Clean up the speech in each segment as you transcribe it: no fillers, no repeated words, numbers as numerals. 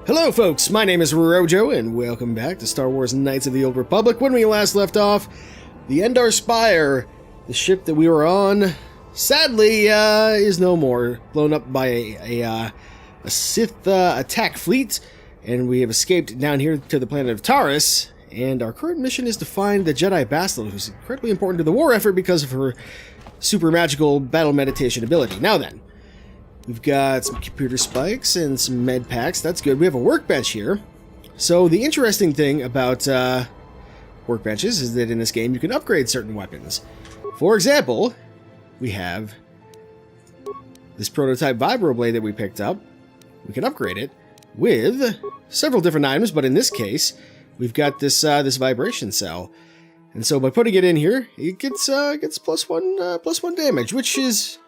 Hello folks, my name is Rojo, and welcome back to Star Wars Knights of the Old Republic. When we last left off, the Endar Spire, the ship that we were on, sadly, is no more. Blown up by a Sith attack fleet, and we have escaped down here to the planet of Taris, and our current mission is to find the Jedi Bastilla, who's incredibly important to the war effort because of her super magical battle meditation ability. Now then, we've got some computer spikes and some med packs. That's good. We have a workbench here. So the interesting thing about workbenches is that in this game you can upgrade certain weapons. For example, we have this prototype vibroblade that we picked up. We can upgrade it with several different items, but in this case, we've got this vibration cell. And so by putting it in here, it gets plus one damage, which is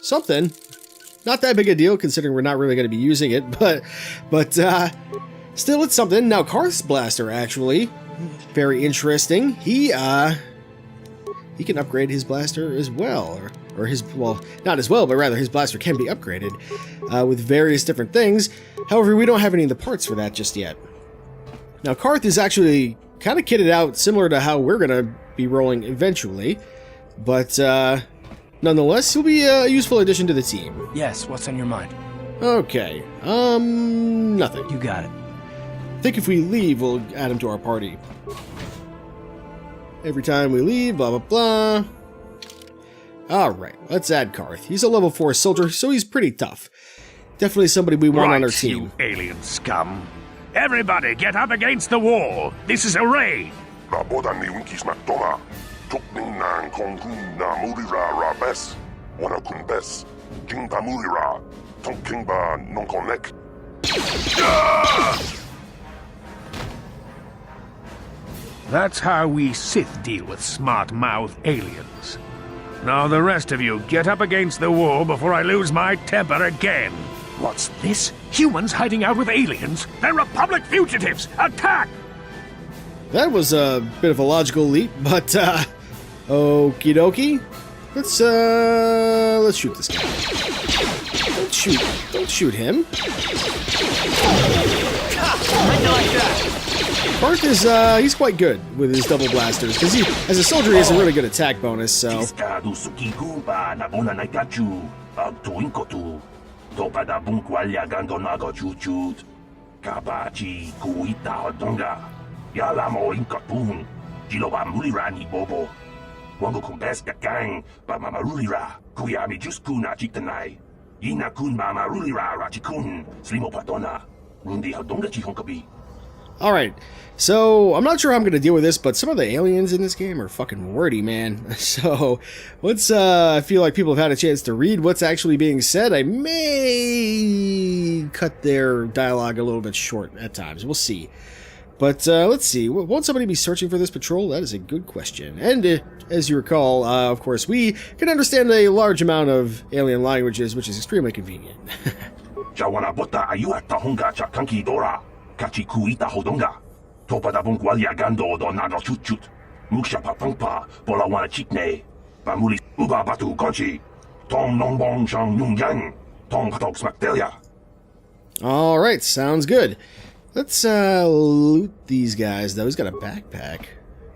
something. Not that big a deal, considering we're not really going to be using it, but still, it's something. Now, Karth's blaster, actually, very interesting. He can upgrade his blaster as well, or his, well, not as well, but rather his blaster can be upgraded with various different things. However, we don't have any of the parts for that just yet. Now, Karth is actually kind of kitted out similar to how we're going to be rolling eventually, but nonetheless, he'll be a useful addition to the team. Yes, what's on your mind? Okay, nothing. You got it. I think if we leave, we'll add him to our party. Every time we leave, blah, blah, blah. Alright, let's add Karth. He's a level 4 soldier, so he's pretty tough. Definitely somebody we want on our team. You alien scum. Everybody, get up against the wall. This is a raid. That's how we Sith deal with smart-mouthed aliens. Now the rest of you, get up against the wall before I lose my temper again. What's this? Humans hiding out with aliens? They're Republic fugitives! Attack! That was a bit of a logical leap, but, okie dokie. Let's shoot this guy. Don't shoot him. Karth is, he's quite good with his double blasters, because he, as a soldier, he has a really good attack bonus, so... Alright, so I'm not sure how I'm going to deal with this, but some of the aliens in this game are fucking wordy, man. So, once I feel like people have had a chance to read what's actually being said, I may cut their dialogue a little bit short at times. We'll see. But let's see, won't somebody be searching for this patrol? That is a good question. And as you recall, of course, we can understand a large amount of alien languages, which is extremely convenient. Kachikuita hodonga. Topada bungualia gando do nago chut. Muksha papangpa, bola wana chitne. Bamuli uba batu conchi. Tom nongbong shang yung yang. Tom patok smaktelia. Alright, sounds good. Let's loot these guys, though. He's got a backpack.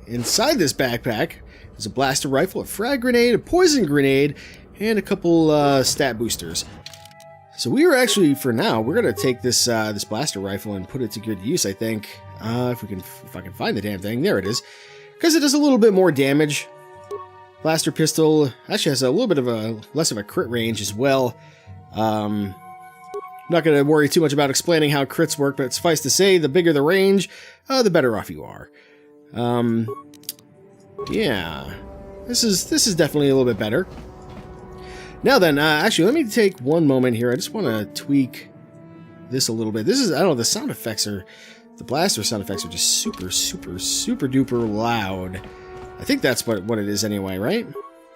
Inside this backpack, there's a blaster rifle, a frag grenade, a poison grenade, and a couple stat boosters. So we are actually, for now, we're gonna take this this blaster rifle and put it to good use. I think if I can find the damn thing, there it is, because it does a little bit more damage. Blaster pistol actually has a little bit of a less of a crit range as well. I'm not gonna worry too much about explaining how crits work, but suffice to say, the bigger the range, the better off you are. Yeah, this is definitely a little bit better. Now then, actually, let me take one moment here. I just want to tweak this a little bit. This is, I don't know, the sound effects are, the blaster sound effects are just super duper loud. I think that's what it is anyway, right?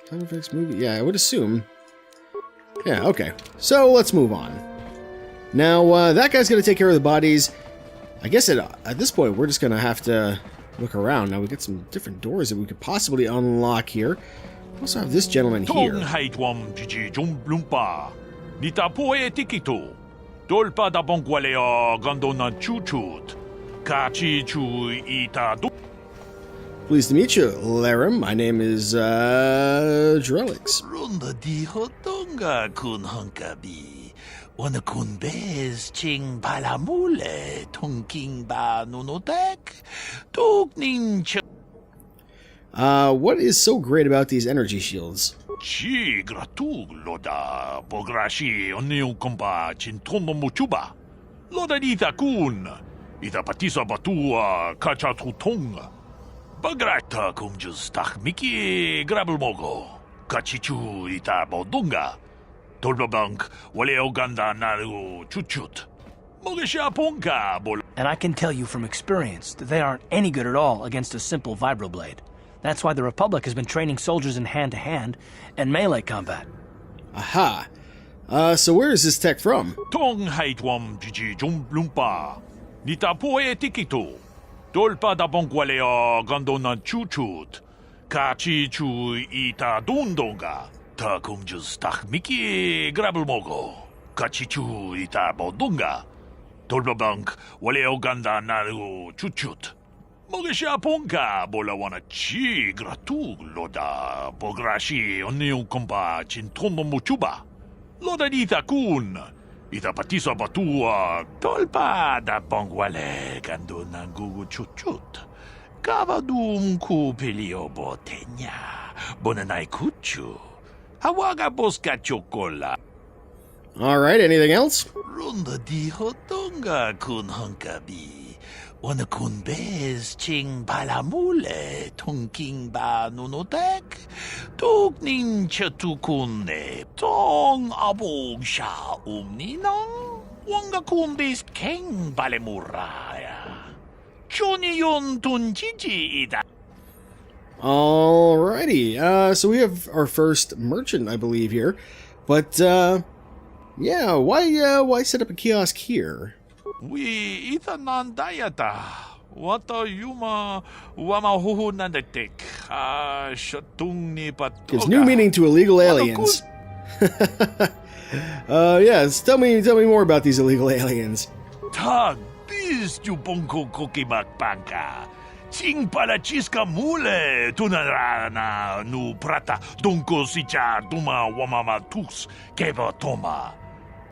Sound effects movie? Yeah, I would assume. Yeah, okay. So, let's move on. Now, that guy's going to take care of the bodies. I guess at this point, we're just going to have to look around. Now, we got some different doors that we could possibly unlock here. We also have this gentleman here. Dolpa da bongualeo gondona chuchut. Kachi chu ita du. Pleased to meet you, Laram. My name is, Drellix. Runda di hotonga kun hunkabi. Wana kun bez ching palamule tonking ba nunotek. Tokning ch. What is so great about these energy shields? Chi gratug loda bograshi oniu komba chintono muchuba. Loda ita kun. Ita patisa batua kacha tutonga. Bagrata kumjus tak miki grabelmogo. Kachichu ita bodunga. Tolbabank wale oganda naru chuchut. Mogesha ponka bol. And I can tell you from experience that they aren't any good at all against a simple vibroblade. That's why the Republic has been training soldiers in hand-to-hand and melee combat. Aha. So where is this tech from? Tong haitwam jiji jumblumpa. Nita poe tikito. Dolpa da bongualeo gondona chuchut. Kachi chu ita dundonga. Ta kumjus tak miki grabelmogo. Kachi chu ita bodunga. Dolbabank waleo ganda naru chuchut. Mogesha ponka bolawana chi gratug loda bograshi oniu komba chintono muchuba. Loda dita kun. Ita patisa batua. Tolpa da bongwale gando nangugu chuchut. Kavadum ku pelio botenya. Bonanai kuchu. Hawaga boska chocola. Alright, anything else? Runda di hotonga kun hunkabi. Wana kun bez ching palamule tonking ba nunotek. Tokning chatukune. Tong abog sha umninang. Wanga kun bez keng balemuraya. Choni yun tunjiji ida. Alrighty, so we have our first merchant, I believe, here. But, yeah, why set up a kiosk here? We ita nandayata. Wata yuma wama huhu nandetek. Shatung ni patoga. Gives new meaning to illegal aliens. Yes, tell me more about these illegal aliens. Tag bis tu bonko kokimak panka. Ching pala chiska mule tunarana nu prata donko sicha duma wamama tus keva toma.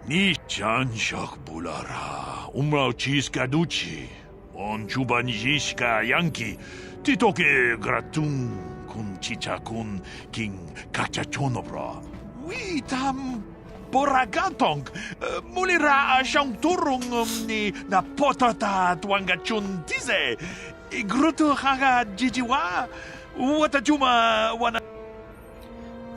Ni chanshak bulara umrao chiska duchi. On chuba nijishka yanki titoke gratun kun chicha kun king kachachonobra. We tam boragatong mulira siyang turong ni na potata tuangachun dize. Igruto haga jijiwa watajuma wana.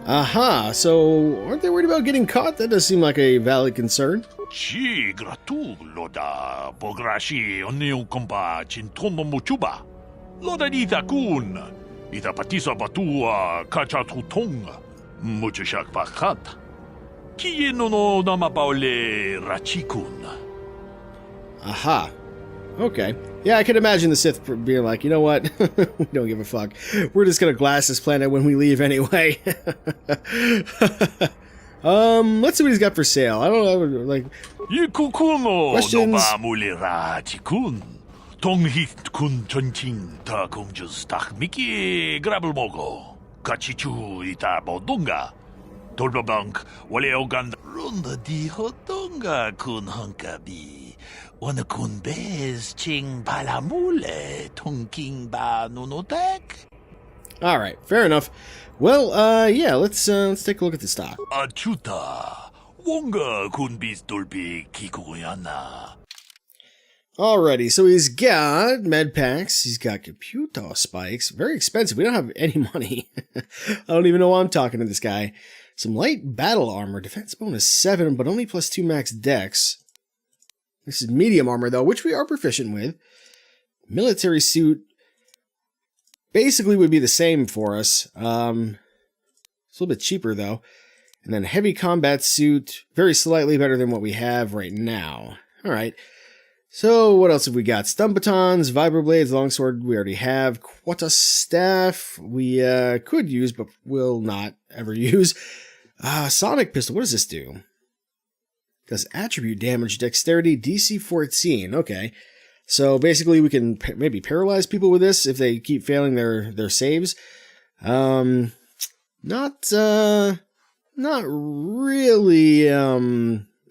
Aha, so aren't they worried about getting caught? That does seem like a valid concern. Chi gratu loda bograshi oniu komba chintono muchuba. Loda dita kun. Ita patisa batua kacha tutonga. Muchashak pakat. Kiye no namapaole rachikun. Aha. Okay. Yeah, I can imagine the Sith being like, you know what? We don't give a fuck. We're just gonna glass this planet when we leave anyway. Let's see what he's got for sale. I don't know, like... Yikukuno Questions? noba mulira chikun. Tonghit kun chonching ta kumjus tak miki grabelmogo. Kachichu ita bodunga. Tolbabank wale oganda. Runda di hotonga kun hunkabi. Wana kun bez ching palamule tonking ba nunotek. Alright, fair enough. Well, yeah, let's take a look at the stock. Achuta. Wonga kun bis dolpi kikuyana. Alrighty, so he's got med packs, he's got computer spikes, very expensive, we don't have any money. I don't even know why I'm talking to this guy. Some light battle armor, defense bonus 7, but only plus 2 max dex. This is medium armor though, which we are proficient with. Military suit basically would be the same for us. It's a little bit cheaper though. And then heavy combat suit, very slightly better than what we have right now. Alright. So, what else have we got? Stun batons, vibroblades, longsword we already have. Quota staff we could use, but will not ever use. Sonic pistol, what does this do? Does attribute damage, dexterity, DC 14. Okay. So basically we can maybe paralyze people with this if they keep failing their saves. Not really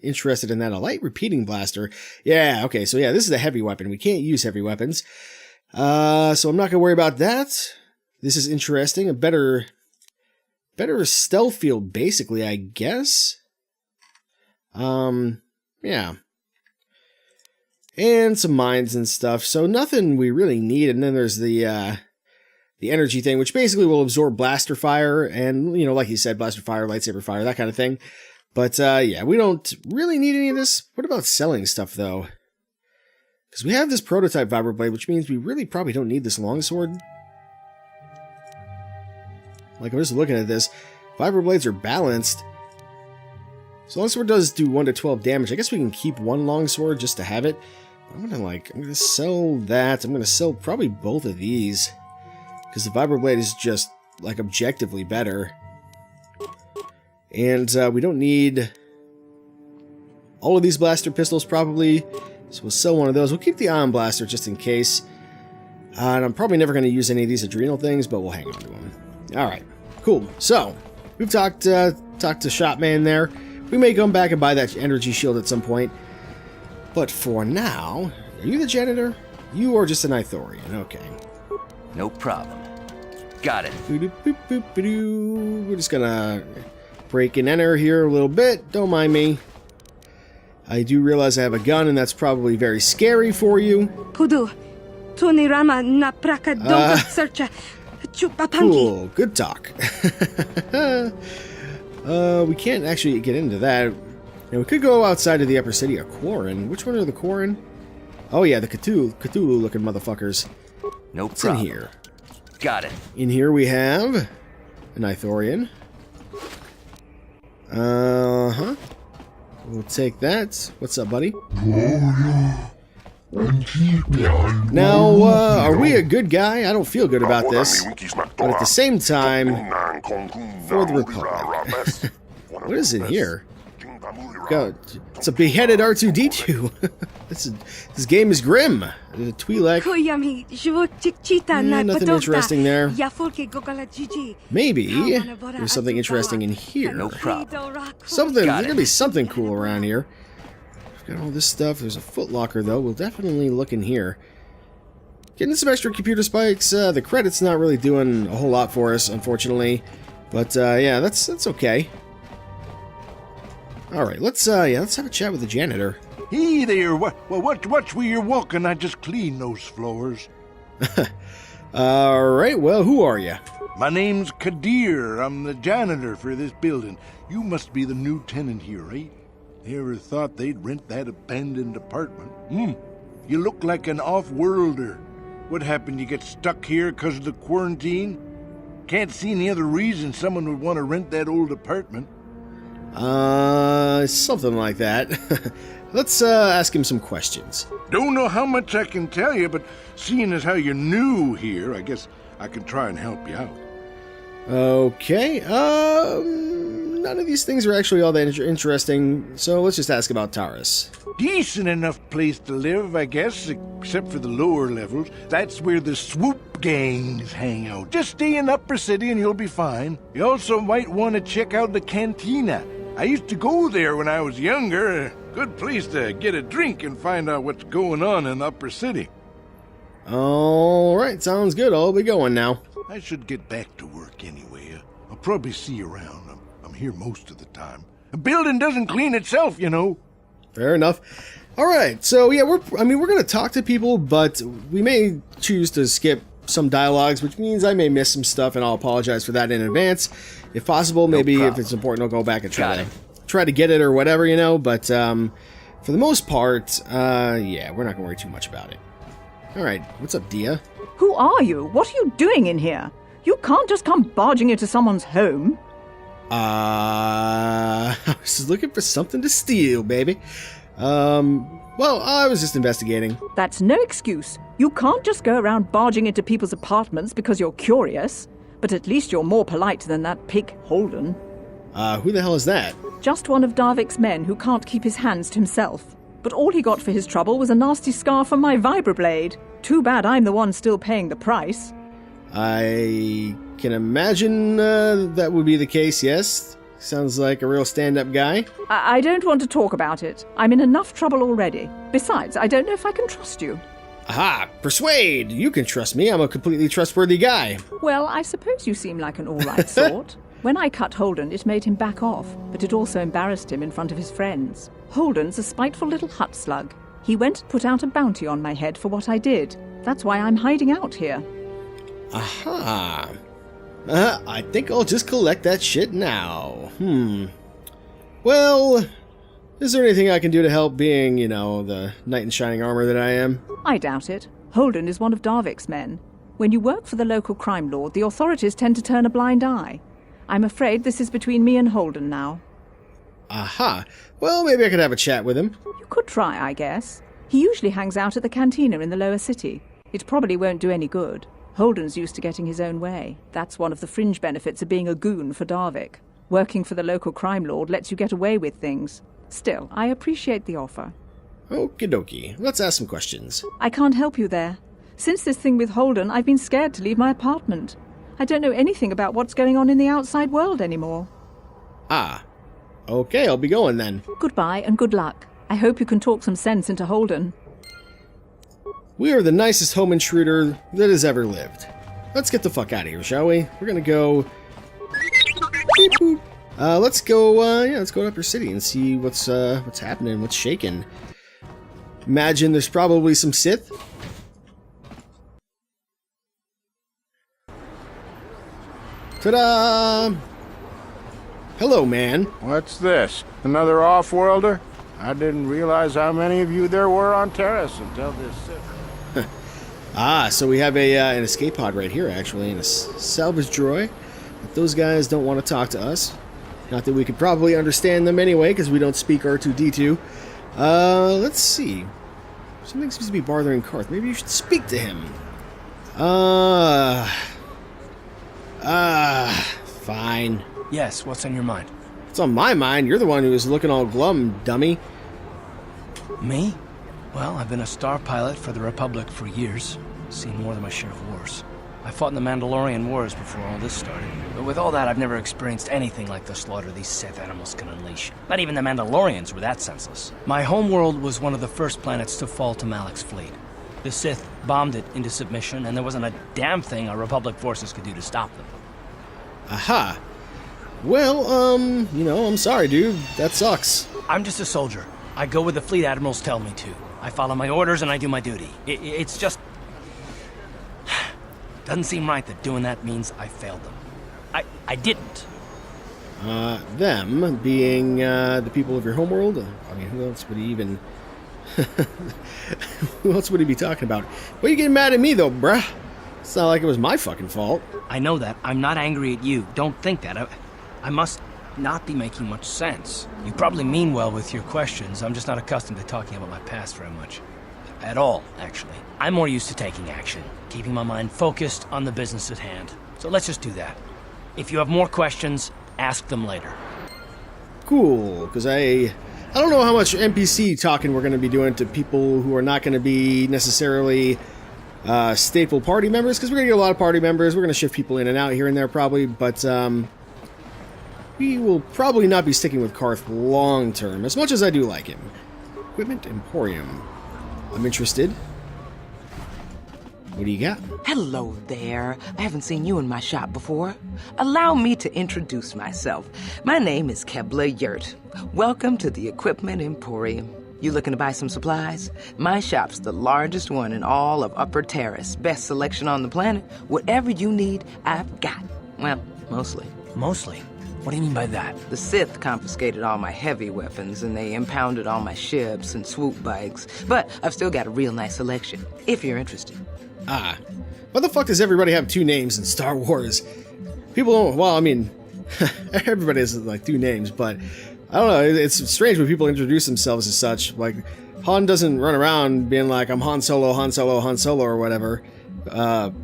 interested in that. A light repeating blaster. Yeah, okay, so yeah, this is a heavy weapon. We can't use heavy weapons. So I'm not gonna worry about that. This is interesting. A better stealth field, basically, I guess. Yeah. And some mines and stuff, so nothing we really need. And then there's the energy thing, which basically will absorb blaster fire, and, you know, like you said, blaster fire, lightsaber fire, that kind of thing. But, yeah, we don't really need any of this. What about selling stuff, though? Because we have this prototype vibroblade, which means we really probably don't need this longsword. Like, I'm just looking at this. Vibroblades are balanced. So longsword does do 1 to 12 damage. I guess we can keep one longsword just to have it. I'm gonna sell that. I'm gonna sell probably both of these, because the vibroblade is just, like, objectively better. And we don't need all of these blaster pistols, probably. So we'll sell one of those. We'll keep the ion blaster just in case. And I'm probably never going to use any of these adrenal things, but we'll hang on to them. Alright, cool. So, we've talked to Shopman there. We may come back and buy that energy shield at some point. But for now, are you the janitor? You are just an Ithorian. Okay. No problem. Got it. We're just gonna break and enter here a little bit. Don't mind me. I do realize I have a gun, and that's probably very scary for you. Kudu, tunirama na praka donga searcha chupapangi. Cool. Good talk. We can't actually get into that. Now, we could go outside of the upper city of Quarren. Which one are the Quarren? Oh yeah, the Cthulhu-looking motherfuckers. No What's problem. in here? Got it. In here we have an Ithorian. Uh-huh. We'll take that. What's up, buddy? Now, are we a good guy? I don't feel good about this. But at the same time, for the Republic. What is in here? God, it's a beheaded R2-D2. This game is grim. The Twi'lek. Nothing interesting there. Maybe there's something interesting in here. No problem. There's gonna be something cool around here. We've got all this stuff. There's a footlocker, though. We'll definitely look in here. Getting some extra computer spikes. The credit's not really doing a whole lot for us, unfortunately. But yeah, that's okay. All right, let's have a chat with the janitor. Hey there, watch where you're walking. I just cleaned those floors. All right, well, who are you? My name's Kadir. I'm the janitor for this building. You must be the new tenant here, right? Ever thought they'd rent that abandoned apartment? You look like an off-worlder. What happened, you get stuck here because of the quarantine? Can't see any other reason someone would want to rent that old apartment. Something like that. Let's ask him some questions. Don't know how much I can tell you, but seeing as how you're new here, I guess I can try and help you out. Okay, none of these things are actually all that interesting, so let's just ask about Taris. Decent enough place to live, I guess, except for the lower levels. That's where the swoop gangs hang out. Just stay in Upper City and you'll be fine. You also might want to check out the cantina. I used to go there when I was younger. A good place to get a drink and find out what's going on in Upper City. Alright, sounds good. I'll be going now. I should get back to work anyway. I'll probably see you around. I'm here most of the time. A building doesn't clean itself, you know. Fair enough. Alright, so yeah, we're going to talk to people, but we may choose to skip some dialogues, which means I may miss some stuff, and I'll apologize for that in advance. If possible, maybe if it's important, I'll go back and try to get it or whatever, you know, but for the most part, yeah, we're not going to worry too much about it. Alright, what's up, Dia? Who are you? What are you doing in here? You can't just come barging into someone's home. I was just looking for something to steal, baby. Well, I was just investigating. That's no excuse. You can't just go around barging into people's apartments because you're curious. But at least you're more polite than that pig Holden. Who the hell is that? Just one of Darvik's men who can't keep his hands to himself. But all he got for his trouble was a nasty scar from my vibroblade. Too bad I'm the one still paying the price. I can imagine that would be the case, yes. Sounds like a real stand-up guy. I don't want to talk about it. I'm in enough trouble already. Besides, I don't know if I can trust you. Aha! Persuade! You can trust me. I'm a completely trustworthy guy. Well, I suppose you seem like an all-right sort. When I cut Holden, it made him back off, but it also embarrassed him in front of his friends. Holden's a spiteful little hut slug. He went and put out a bounty on my head for what I did. That's why I'm hiding out here. Aha! I think I'll just collect that shit now. Well, is there anything I can do to help being, you know, the knight in shining armor that I am? I doubt it. Holden is one of Darvik's men. When you work for the local crime lord, the authorities tend to turn a blind eye. I'm afraid this is between me and Holden now. Aha! Well, maybe I could have a chat with him. You could try, I guess. He usually hangs out at the cantina in the lower city. It probably won't do any good. Holden's used to getting his own way. That's one of the fringe benefits of being a goon for Darvik. Working for the local crime lord lets you get away with things. Still, I appreciate the offer. Okie dokie. Let's ask some questions. I can't help you there. Since this thing with Holden, I've been scared to leave my apartment. I don't know anything about what's going on in the outside world anymore. Ah. Okay, I'll be going then. Goodbye and good luck. I hope you can talk some sense into Holden. We are the nicest home intruder that has ever lived. Let's get the fuck out of here, shall we? We're gonna go... Beep, boop. Let's go to Upper City and see what's happening, what's shaking. Imagine there's probably some Sith. Ta-da! Hello, man. What's this? Another off-worlder? I didn't realize how many of you there were on Taris until this... Ah, so we have an escape pod right here, actually, and a salvage droid. But those guys don't want to talk to us. Not that we could probably understand them anyway, because we don't speak R2-D2. Let's see. Something seems to be bothering Karth. Maybe you should speak to him. Fine. Yes, what's on your mind? What's on my mind? You're the one who was looking all glum, dummy. Me? Well, I've been a star pilot for the Republic for years. Seen more than my share of wars. I fought in the Mandalorian Wars before all this started. But with all that, I've never experienced anything like the slaughter these Sith animals can unleash. Not even the Mandalorians were that senseless. My homeworld was one of the first planets to fall to Malak's fleet. The Sith bombed it into submission, and there wasn't a damn thing our Republic forces could do to stop them. Aha. Well, you know, I'm sorry, dude. That sucks. I'm just a soldier. I go where the fleet admirals tell me to. I follow my orders and I do my duty. It's just... doesn't seem right that doing that means I failed them. I didn't. Them being, the people of your homeworld? I mean, who else would he even... who else would he be talking about? Why are you getting mad at me, though, bruh? It's not like it was my fucking fault. I know that. I'm not angry at you. Don't think that. I must not be making much sense. You probably mean well with your questions. I'm just not accustomed to talking about my past very much. At all, actually. I'm more used to taking action, keeping my mind focused on the business at hand. So let's just do that. If you have more questions, ask them later. Cool, because I don't know how much NPC talking we're going to be doing to people who are not going to be necessarily staple party members, because we're going to get a lot of party members. We're going to shift people in and out here and there probably, but we will probably not be sticking with Karth long term, as much as I do like him. Equipment Emporium. I'm interested. What do you got? Hello there. I haven't seen you in my shop before. Allow me to introduce myself. My name is Kebla Yurt. Welcome to the Equipment Emporium. You looking to buy some supplies? My shop's the largest one in all of Upper Taris. Best selection on the planet. Whatever you need, I've got. Well, mostly. Mostly? What do you mean by that? The Sith confiscated all my heavy weapons, and they impounded all my ships and swoop bikes. But I've still got a real nice selection, if you're interested. Ah. Why the fuck does everybody have two names in Star Wars? People don't... Well, I mean... everybody has, like, two names, but... I don't know, it's strange when people introduce themselves as such. Like, Han doesn't run around being like, I'm Han Solo, Han Solo, Han Solo, or whatever.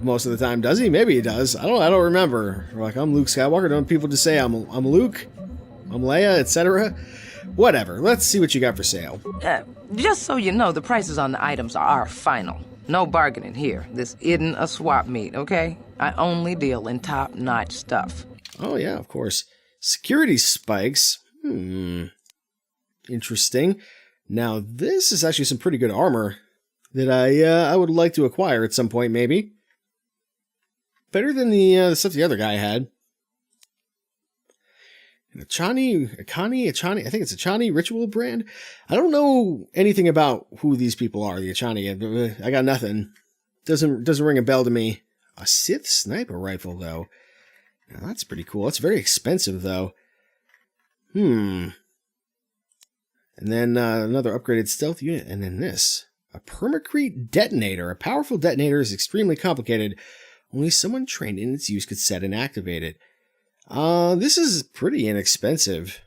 Most of the time, does he? Maybe he does. I don't remember. Or like, I'm Luke Skywalker. Don't people just say I'm Luke? Leia, etc. Whatever. Let's see what you got for sale. Just so you know, the prices on the items are final. No bargaining here. This isn't a swap meet, okay? I only deal in top-notch stuff. Oh, yeah, of course. Security spikes. Interesting. Now, this is actually some pretty good armor that I would like to acquire at some point, maybe. Better than the stuff the other guy had. An Achani, I think it's Achani Ritual brand. I don't know anything about who these people are, the Achani. I got nothing. Doesn't ring a bell to me. A Sith sniper rifle, though. Now, that's pretty cool. It's very expensive, though. And then another upgraded stealth unit, and then this. A permacrete detonator. A powerful detonator is extremely complicated. Only someone trained in its use could set and activate it. This is pretty inexpensive.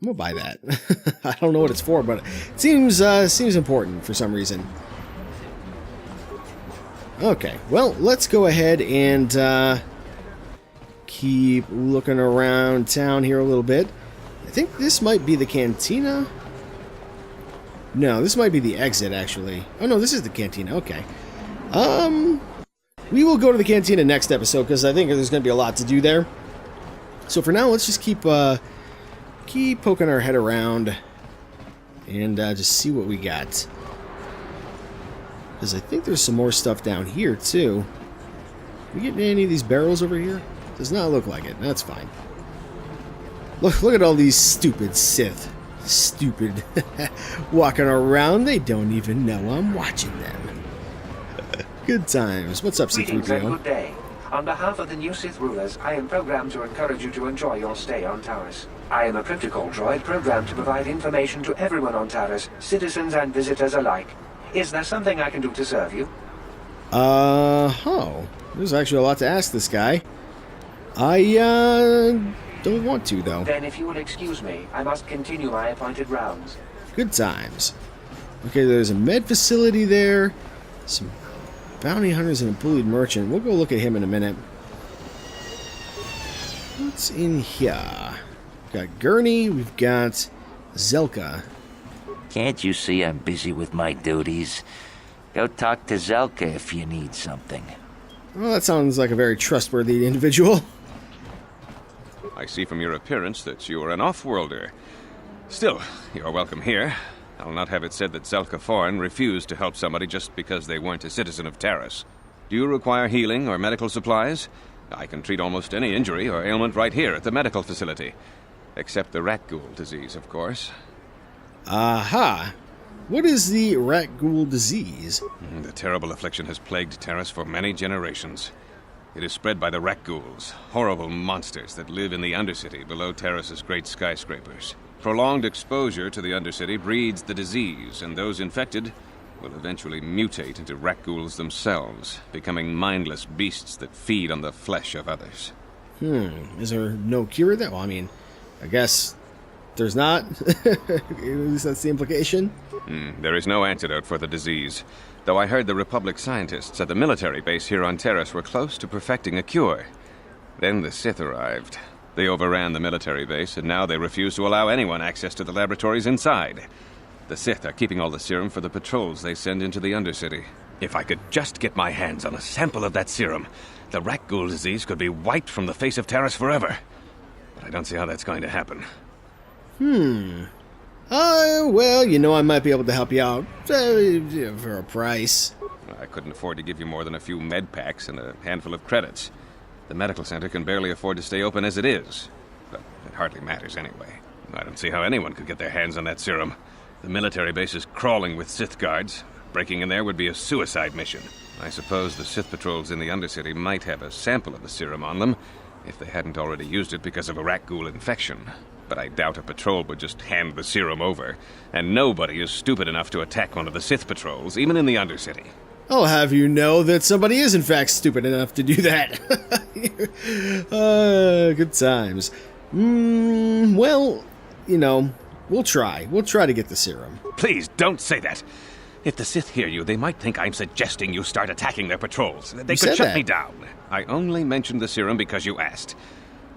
I'm gonna buy that. I don't know what it's for, but it seems important for some reason. Okay, well, let's go ahead and keep looking around town here a little bit. I think this might be the cantina. No, this might be the exit, actually. Oh, no, this is the cantina. Okay. We will go to the cantina next episode, because I think there's going to be a lot to do there. So for now, let's just keep poking our head around and just see what we got. Because I think there's some more stuff down here, too. We getting any of these barrels over here? Does not look like it. That's fine. Look at all these stupid Sith. Stupid. Walking around, they don't even know I'm watching them. Good times. What's up, Greetings and C-3PO? good day. On behalf of the new Sith rulers, I am programmed to encourage you to enjoy your stay on Taris. I am a protocol droid programmed to provide information to everyone on Taris, citizens and visitors alike. Is there something I can do to serve you? There's actually a lot to ask this guy. I don't want to, though. Then if you will excuse me, I must continue my appointed rounds. Good times. Okay, there's a med facility there. Some bounty hunters and a bullied merchant. We'll go look at him in a minute. What's in here? We've got Gurney. We've got Zelka. Can't you see I'm busy with my duties? Go talk to Zelka if you need something. Well, that sounds like a very trustworthy individual. I see from your appearance that you are an off-worlder. Still, you're welcome here. I'll not have it said that Zelka Foreign refused to help somebody just because they weren't a citizen of Taris. Do you require healing or medical supplies? I can treat almost any injury or ailment right here at the medical facility. Except the rat ghoul disease, of course. Aha! What is the rat ghoul disease? The terrible affliction has plagued Taris for many generations. It is spread by the rat ghouls, horrible monsters that live in the Undercity below Taris's great skyscrapers. Prolonged exposure to the Undercity breeds the disease, and those infected will eventually mutate into rat ghouls themselves, becoming mindless beasts that feed on the flesh of others. Is there no cure then? Well, I mean, I guess there's not. At least that's the implication. There is no antidote for the disease, though I heard the Republic scientists at the military base here on Taris were close to perfecting a cure. Then the Sith arrived. They overran the military base, and now they refuse to allow anyone access to the laboratories inside. The Sith are keeping all the serum for the patrols they send into the Undercity. If I could just get my hands on a sample of that serum, the rat ghoul disease could be wiped from the face of Taris forever. But I don't see how that's going to happen. Well, you know I might be able to help you out for a price. I couldn't afford to give you more than a few med packs and a handful of credits. The medical center can barely afford to stay open as it is. But it hardly matters anyway. I don't see how anyone could get their hands on that serum. The military base is crawling with Sith guards. Breaking in there would be a suicide mission. I suppose the Sith patrols in the Undercity might have a sample of the serum on them, if they hadn't already used it because of a rat ghoul infection. But I doubt a patrol would just hand the serum over. And nobody is stupid enough to attack one of the Sith patrols, even in the Undercity. I'll have you know that somebody is in fact stupid enough to do that. Good times. Well, you know, we'll try. We'll try to get the serum. Please, don't say that. If the Sith hear you, they might think I'm suggesting you start attacking their patrols. They could shut me down. I only mentioned the serum because you asked.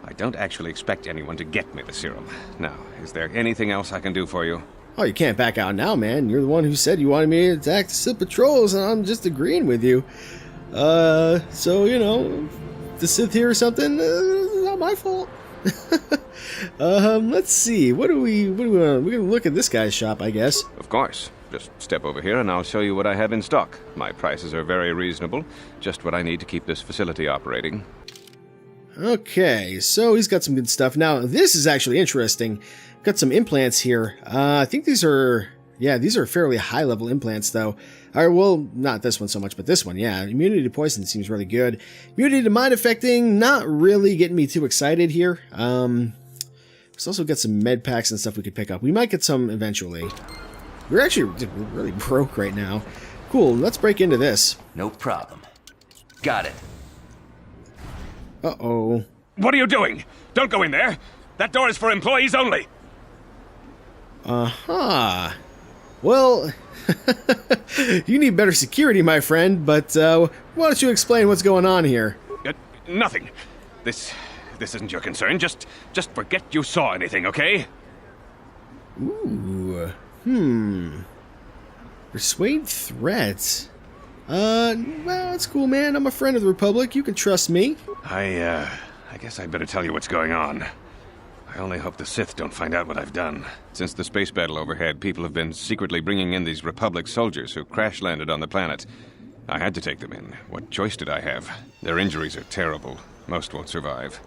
I don't actually expect anyone to get me the serum. Now, is there anything else I can do for you? Oh, you can't back out now, man. You're the one who said you wanted me to attack the Sith patrols, and I'm just agreeing with you. So, you know, the Sith here or something, not my fault. Let's see. What do we want? We're gonna look at this guy's shop, I guess. Of course. Just step over here and I'll show you what I have in stock. My prices are very reasonable. Just what I need to keep this facility operating. Okay, so he's got some good stuff. Now, this is actually interesting. Got some implants here. I think these are fairly high-level implants, though. All right, well, not this one so much, but this one, yeah. Immunity to poison seems really good. Immunity to mind affecting, not really getting me too excited here. There's also got some med packs and stuff we could pick up. We might get some eventually. We're really broke right now. Cool, let's break into this. No problem. Got it. Uh-oh. What are you doing? Don't go in there. That door is for employees only. Uh-huh. Well, you need better security, my friend, but why don't you explain what's going on here? Nothing. This isn't your concern. Just forget you saw anything, okay? Ooh. Persuade threats. Well, that's cool, man. I'm a friend of the Republic. You can trust me. I guess I'd better tell you what's going on. I only hope the Sith don't find out what I've done. Since the space battle overhead, people have been secretly bringing in these Republic soldiers who crash-landed on the planet. I had to take them in. What choice did I have? Their injuries are terrible. Most won't survive.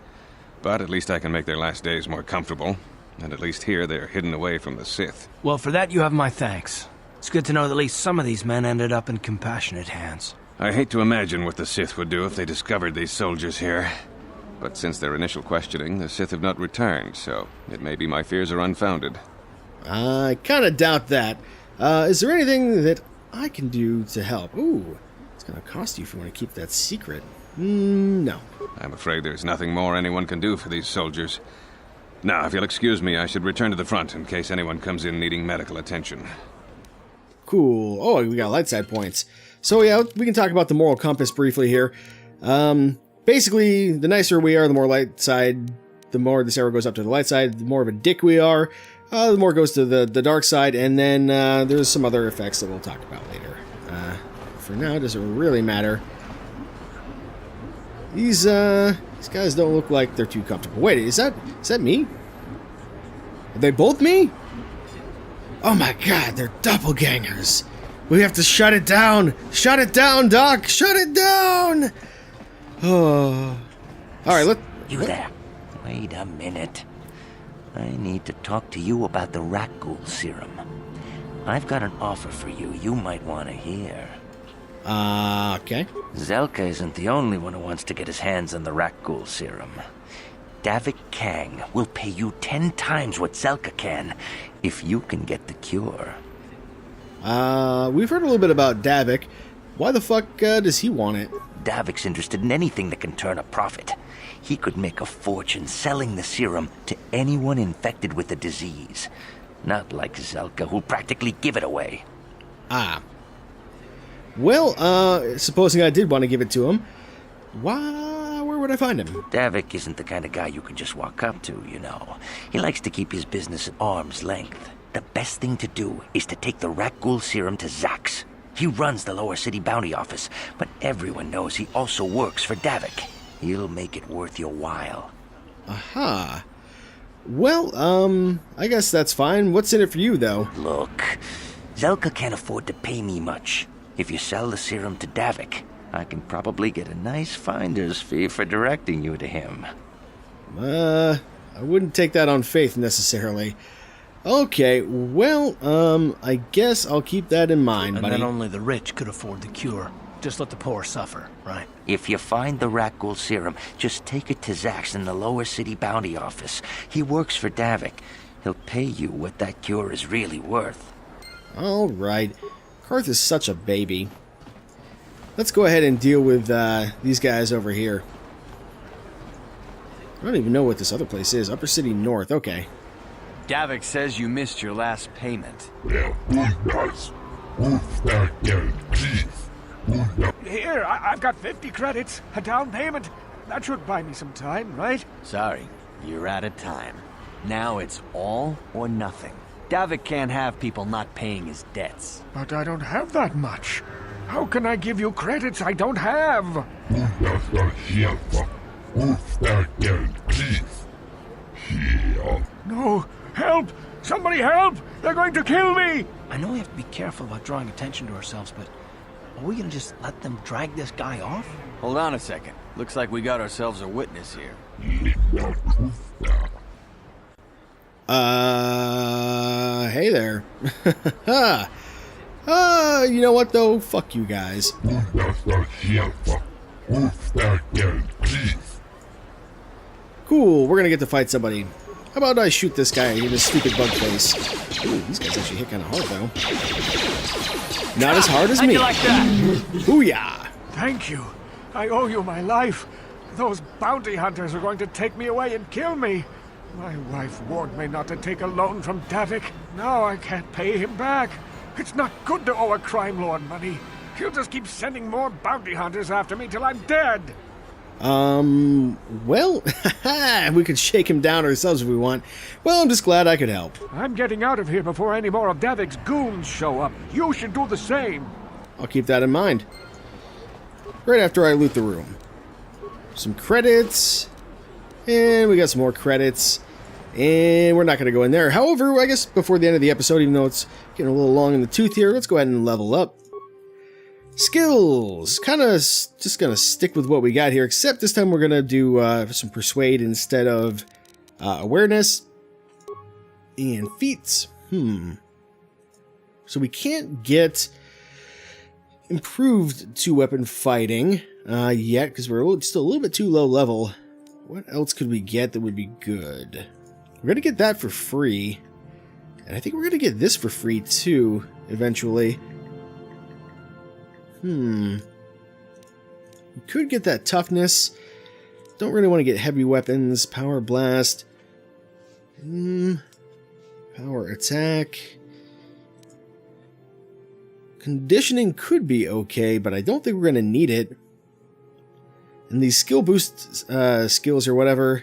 But at least I can make their last days more comfortable. And at least here, they're hidden away from the Sith. Well, for that you have my thanks. It's good to know that at least some of these men ended up in compassionate hands. I hate to imagine what the Sith would do if they discovered these soldiers here. But since their initial questioning, the Sith have not returned, so it may be my fears are unfounded. I kind of doubt that. Is there anything that I can do to help? Ooh, it's going to cost you if you want to keep that secret. No. I'm afraid there's nothing more anyone can do for these soldiers. Now, if you'll excuse me, I should return to the front in case anyone comes in needing medical attention. Cool. Oh, we got light side points. So yeah, we can talk about the moral compass briefly here. Basically, the nicer we are, the more light side, the more this arrow goes up to the light side, the more of a dick we are, the more it goes to the dark side, and then there's some other effects that we'll talk about later. For now, it doesn't really matter. These guys don't look like they're too comfortable. Wait, is that me? Are they both me? Oh my god, they're doppelgangers. We have to shut it down. Shut it down, Doc. Shut it down. Oh. All right, look. You there. Wait a minute. I need to talk to you about the rat ghoul serum. I've got an offer for you might want to hear. Okay. Zelka isn't the only one who wants to get his hands on the rat ghoul serum. Davik Kang will pay you 10 times what Zelka can if you can get the cure. We've heard a little bit about Davik. Why the fuck does he want it? Davik's interested in anything that can turn a profit. He could make a fortune selling the serum to anyone infected with the disease. Not like Zelka, who'll practically give it away. Ah. Well, supposing I did want to give it to him, where would I find him? Davik isn't the kind of guy you can just walk up to, you know. He likes to keep his business at arm's length. The best thing to do is to take the rat ghoul serum to Zax. He runs the Lower City Bounty Office, but everyone knows he also works for Davik. He'll make it worth your while. Aha. Well, I guess that's fine. What's in it for you, though? Look, Zelka can't afford to pay me much. If you sell the serum to Davik, I can probably get a nice finder's fee for directing you to him. I wouldn't take that on faith, necessarily. Okay, well, I guess I'll keep that in mind, and buddy. then only the rich could afford the cure. Just let the poor suffer, right? If you find the rat ghoul serum, just take it to Zax in the Lower City Bounty Office. He works for Davik. He'll pay you what that cure is really worth. All right. Karth is such a baby. Let's go ahead and deal with these guys over here. I don't even know what this other place is. Upper City North. Okay. Davik says you missed your last payment. Here, I've got 50 credits, a down payment. That should buy me some time, right? Sorry, you're out of time. Now it's all or nothing. Davik can't have people not paying his debts. But I don't have that much. How can I give you credits I don't have? No! Help! Somebody help! They're going to kill me! I know we have to be careful about drawing attention to ourselves, but are we gonna just let them drag this guy off? Hold on a second. Looks like we got ourselves a witness here. Hey there. You know what though? Fuck you guys. Cool, we're gonna get to fight somebody. How about I shoot this guy in his stupid bug face? Ooh, these guys actually hit kind of hard though. Not as hard as me. You like that? Booyah! Thank you. I owe you my life. Those bounty hunters are going to take me away and kill me. My wife warned me not to take a loan from Davik. Now I can't pay him back. It's not good to owe a crime lord money. He'll just keep sending more bounty hunters after me till I'm dead. Well, we could shake him down ourselves if we want. Well, I'm just glad I could help. I'm getting out of here before any more of Davik's goons show up. You should do the same. I'll keep that in mind. Right after I loot the room. Some credits. And we got some more credits. And we're not going to go in there. However, I guess before the end of the episode, even though it's getting a little long in the tooth here, let's go ahead and level up. Skills. Kind of just going to stick with what we got here, except this time we're going to do some persuade instead of awareness. And feats. So we can't get improved two-weapon fighting yet, because we're still a little bit too low level. What else could we get that would be good? We're going to get that for free. And I think we're going to get this for free, too, eventually. We could get that toughness. Don't really want to get heavy weapons. Power blast. Power attack. Conditioning could be okay, but I don't think we're going to need it. And these skill boost skills or whatever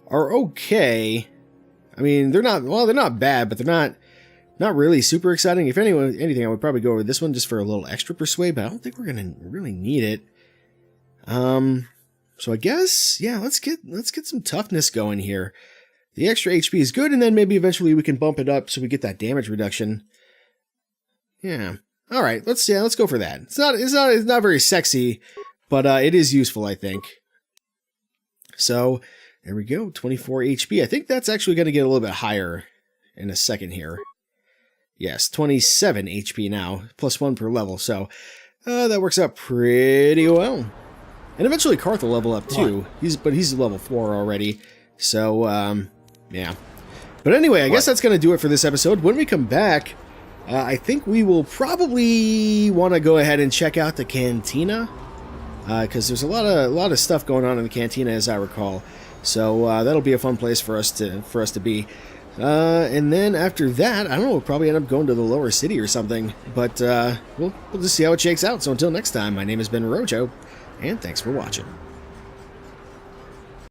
are okay. I mean, they're not bad, but they're not really super exciting. If anything, I would probably go over this one just for a little extra persuade, but I don't think we're gonna really need it. So I guess, yeah, let's get some toughness going here. The extra HP is good, and then maybe eventually we can bump it up so we get that damage reduction. Yeah. All right. Let's go for that. It's not very sexy, but it is useful, I think. So there we go. 24 HP. I think that's actually going to get a little bit higher in a second here. Yes, 27 HP now, +1 per level. So that works out pretty well. And eventually Karth will level up too. He's level 4 already. So yeah. But anyway, I guess that's going to do it for this episode. When we come back, I think we will probably want to go ahead and check out the cantina, because there's a lot of stuff going on in the cantina, as I recall. So that'll be a fun place for us to be. And then after that, I don't know, we'll probably end up going to the lower city or something. But we'll just see how it shakes out. So until next time, my name has been Rojo, and thanks for watching.